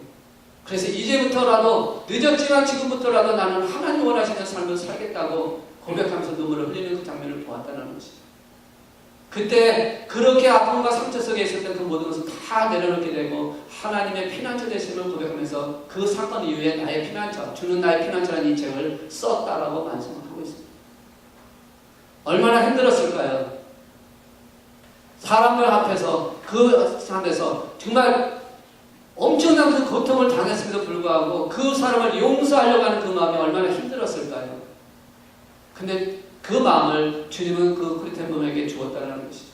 그래서 이제부터라도, 늦었지만 지금부터라도 나는 하나님 원하시는 삶을 살겠다고 고백하면서 눈물을 흘리는 그 장면을 보았다는 것입니다. 그때 그렇게 아픔과 상처 속에 있었던 그 모든 것을 다 내려놓게 되고 하나님의 피난처 되심을 고백하면서 그 사건 이후에 나의 피난처, 주는 나의 피난처라는 이 책을 썼다라고 말씀하고 있습니다. 얼마나 힘들었을까요? 사람들 앞에서, 그 삶에서 정말 엄청난 그 고통을 당했음에도 불구하고 그 사람을 용서하려고 하는 그 마음이 얼마나 힘들었을까요? 근데 그 마음을 주님은 그 크리스찬분에게 주었다는 것이죠.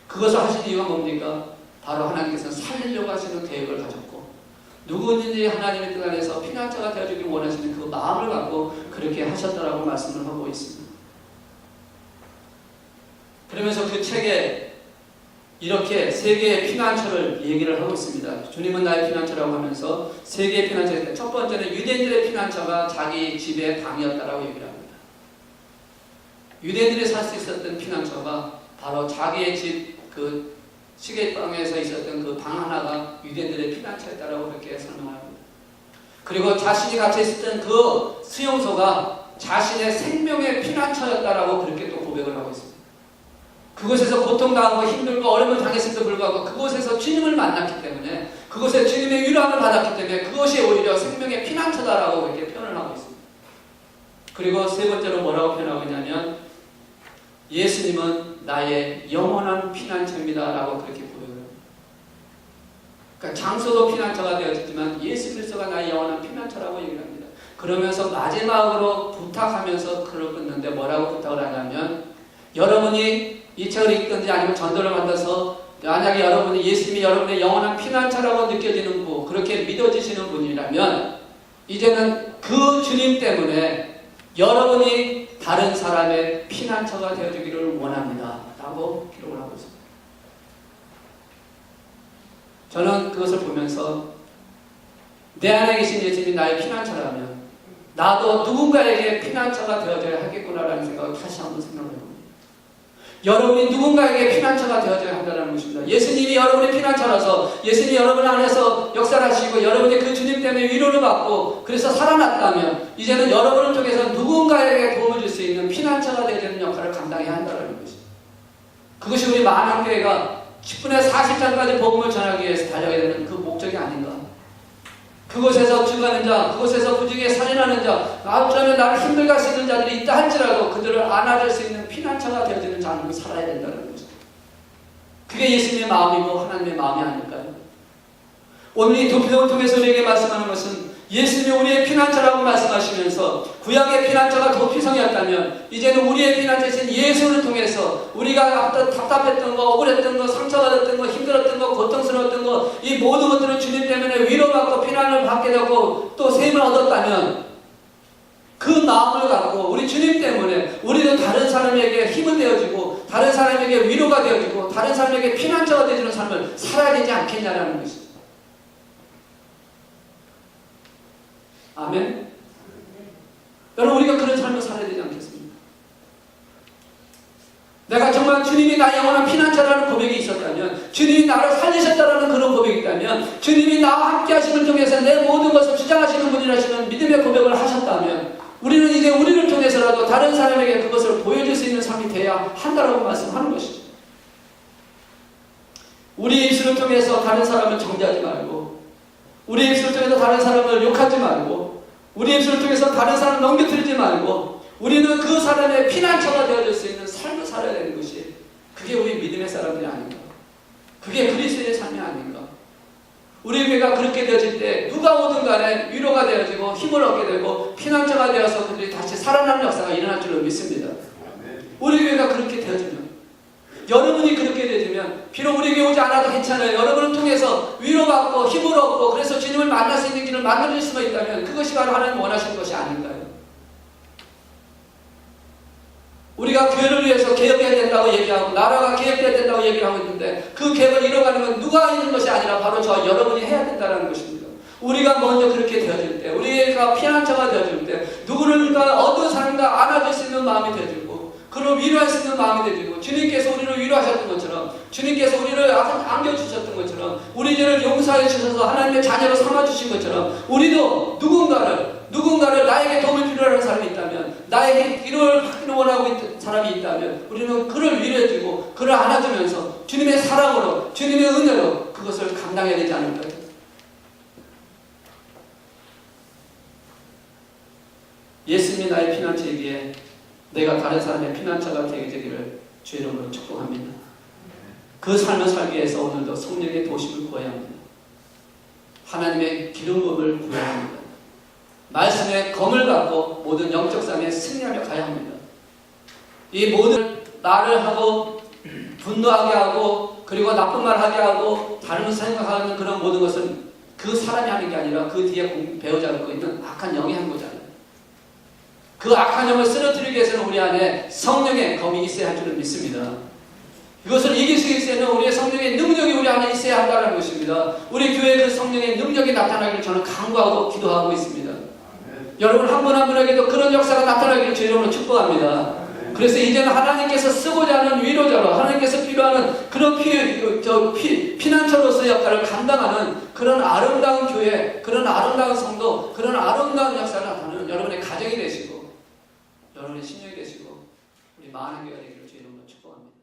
그것을 하신 이유가 뭡니까? 바로 하나님께서 살리려고 하시는 계획을 가졌고, 누구든지 하나님의 뜻 안에서 피난처가 되어주길 원하시는 그 마음을 갖고 그렇게 하셨다라고 말씀을 하고 있습니다. 그러면서 그 책에 이렇게 세 개의 피난처를 얘기를 하고 있습니다. 주님은 나의 피난처라고 하면서 세 개의 피난처인데, 첫 번째는 유대인들의 피난처가 자기 집의 방이었다라고 얘기를 합니다. 유대인들이 살 수 있었던 피난처가 바로 자기의 집 그 시계방에서 있었던 그 방 하나가 유대인들의 피난처였다라고 그렇게 설명합니다. 그리고 자신이 갇혀 있었던 그 수용소가 자신의 생명의 피난처였다라고 그렇게 또 고백을 하고 있습니다. 그곳에서 고통당하고 힘들고 어려움을 당했음에도 불구하고 그곳에서 주님을 만났기 때문에, 그곳에 주님의 위로함을 받았기 때문에 그것이 오히려 생명의 피난처다라고 그렇게 표현을 하고 있습니다. 그리고 세 번째로 뭐라고 표현하고 있냐면, 예수님은 나의 영원한 피난처입니다 라고 그렇게 고백을 합니다. 그러니까 장소도 피난처가 되었지만 예수 그리스도가 나의 영원한 피난처라고 얘기를 합니다. 그러면서 마지막으로 부탁하면서 글을 끊는데 뭐라고 부탁을 하냐면, 여러분이 이 책을 읽든지 아니면 전도를 받아서 만약에 여러분이 예수님이 여러분의 영원한 피난처라고 느껴지는 분, 그렇게 믿어지시는 분이라면 이제는 그 주님 때문에 여러분이 다른 사람의 피난처가 되어주기를 원합니다 라고 기록을 하고 있습니다. 저는 그것을 보면서 내 안에 계신 예수님이 나의 피난처라면 나도 누군가에게 피난처가 되어줘야 하겠구나라는 생각을 다시 한번 생각을 해봅니다. 여러분이 누군가에게 피난처가 되어줘야 한다는 것입니다. 예수님이 여러분의 피난처라서 예수님이 여러분 안에서 역사를 하시고 여러분이 그 주님 때문에 위로를 받고 그래서 살아났다면 이제는 여러분을 통해서 누군가에게 도움을 줄 수 있는 피난처가 되어주는 역할을 감당해야 한다는 것입니다. 그것이 우리 만왕교회가 10분의 40장까지 복음을 전하기 위해서 달려야 되는 그 목적이 아닌가. 그곳에서 죽어가는 자, 그곳에서 부지기에 살인하는 자, 어쩌면 나를 힘들게 하시는 자들이 있다 할지라도 그들을 안아줄 수 있는 피난처가 되어주는 자로 살아야 된다는 거죠. 그게 예수님의 마음이고 하나님의 마음이 아닐까요? 오늘 이 도피성을 통해서 우리에게 말씀하는 것은 예수님이 우리의 피난처라고 말씀하시면서 구약의 피난처가 도피성이었다면 이제는 우리의 피난처이신 예수를 통해서 우리가 답답했던 거, 억울했던 거, 상처받았던 거, 힘들었던 거, 고통스러웠던 거, 이 모든 것들을 주님 때문에 위로받고 피난을 받게 되고 또 셈을 얻었다면 그 마음을 갖고 우리 주님 때문에 우리도 다른 사람에게 힘을 되어주고 다른 사람에게 위로가 되어주고 다른 사람에게 피난처가 되어주는 삶을 살아야 되지 않겠냐라는 것입니다. 아멘. 여러분, 우리가 그런 삶을 살아야 되지 않겠습니까? 내가 정말 주님이 나의 영원한 피난처라는 고백이 있었다면, 주님이 나를 살리셨다라는 그런 고백이 있다면, 주님이 나와 함께 하심을 통해서 내 모든 것을 주장하시는 분이라시는 믿음의 고백을 하셨다면, 우리는 이제 우리를 통해서라도 다른 사람에게 그것을 보여줄 수 있는 삶이 되어야 한다라고 말씀하는 것이죠. 우리 입술을 통해서 다른 사람을 정죄하지 말고, 우리 입술을 통해서 다른 사람을 욕하지 말고, 우리 입술을 통해서 다른 사람을 넘겨뜨리지 말고, 우리는 그 사람의 피난처가 되어줄 수 있는 삶을 살아야 되는 것이, 그게 우리 믿음의 사람들이 아닌가. 그게 그리스도의 삶이 아닌가. 우리 교회가 그렇게 되어질 때 누가 오든 간에 위로가 되어지고 힘을 얻게 되고 피난처가 되어서 그들이 다시 살아나는 역사가 일어날 줄로 믿습니다. 우리 교회가 그렇게 되어지면 여러분이 그렇게 되면 비록 우리에게 오지 않아도 괜찮아요. 여러분을 통해서 위로받고 힘을 얻고 그래서 주님을 만날 수 있는 길을 만들어질 수가 있다면 그것이 바로 하나님 원하시는 것이 아닐까요? 우리가 교회를 위해서 개혁해야 된다고 얘기하고 나라가 개혁해야 된다고 얘기를 하고 있는데 그 개혁을 이뤄가는 건 누가 있는 것이 아니라 바로 저와 여러분이 해야 된다는 것입니다. 우리가 먼저 그렇게 되어질 때, 우리가 피난처가 되어질 때, 누구를가 어떤 사람과 안아줄 수 있는 마음이 되어지고, 그를 위로할 수 있는 마음이 되어지고, 주님께서 우리를 위로하셨던 것처럼, 주님께서 우리를 안겨주셨던 것처럼, 우리 죄를 용서해 주셔서 하나님의 자녀로 삼아주신 것처럼, 우리도 누군가를 나에게 도움을 필요로 하는 사람이 있다면, 나에게 위로를 받기를 원하고 있는 사람이 있다면, 우리는 그를 위로해주고, 그를 안아주면서, 주님의 사랑으로, 주님의 은혜로 그것을 감당해야 되지 않을까요? 예수님이 나의 피난처이기에 내가 다른 사람의 피난처가 되기를 주의 이름으로 축복합니다. 그 삶을 살기 위해서 오늘도 성령의 도심을 구해야 합니다. 하나님의 기름 부음을 구해야 합니다. 말씀의 검을 갖고 모든 영적 싸움에 승리하며 가야 합니다. 이 모든 말을 하고 분노하게 하고 그리고 나쁜 말 하게 하고 다른 생각하는 그런 모든 것은 그 사람이 하는 게 아니라 그 뒤에 배우자가 있는 악한 영이 하는 거잖아요. 그 악한 영을 쓰러뜨리기 위해서는 우리 안에 성령의 검이 있어야 할 줄을 믿습니다. 이것을 이길 수 있어야 하는 우리의 성령의 능력이 우리 안에 있어야 한다는 것입니다. 우리 교회에 그 성령의 능력이 나타나기를 저는 간구하고 기도하고 있습니다. 여러분 한 분 한 분에게도 그런 역사가 나타나기를 주의 이름으로 축복합니다. 그래서 이제는 하나님께서 쓰고자 하는 위로자로 하나님께서 필요하는 그런 피난처로서의 역할을 감당하는 그런 아름다운 교회, 그런 아름다운 성도, 그런 아름다운 역사를 나타내는 여러분의 가정이 되시고 여러분의 신령이 되시고 우리 많은 교회가 되기를 주의 이름으로 축복합니다.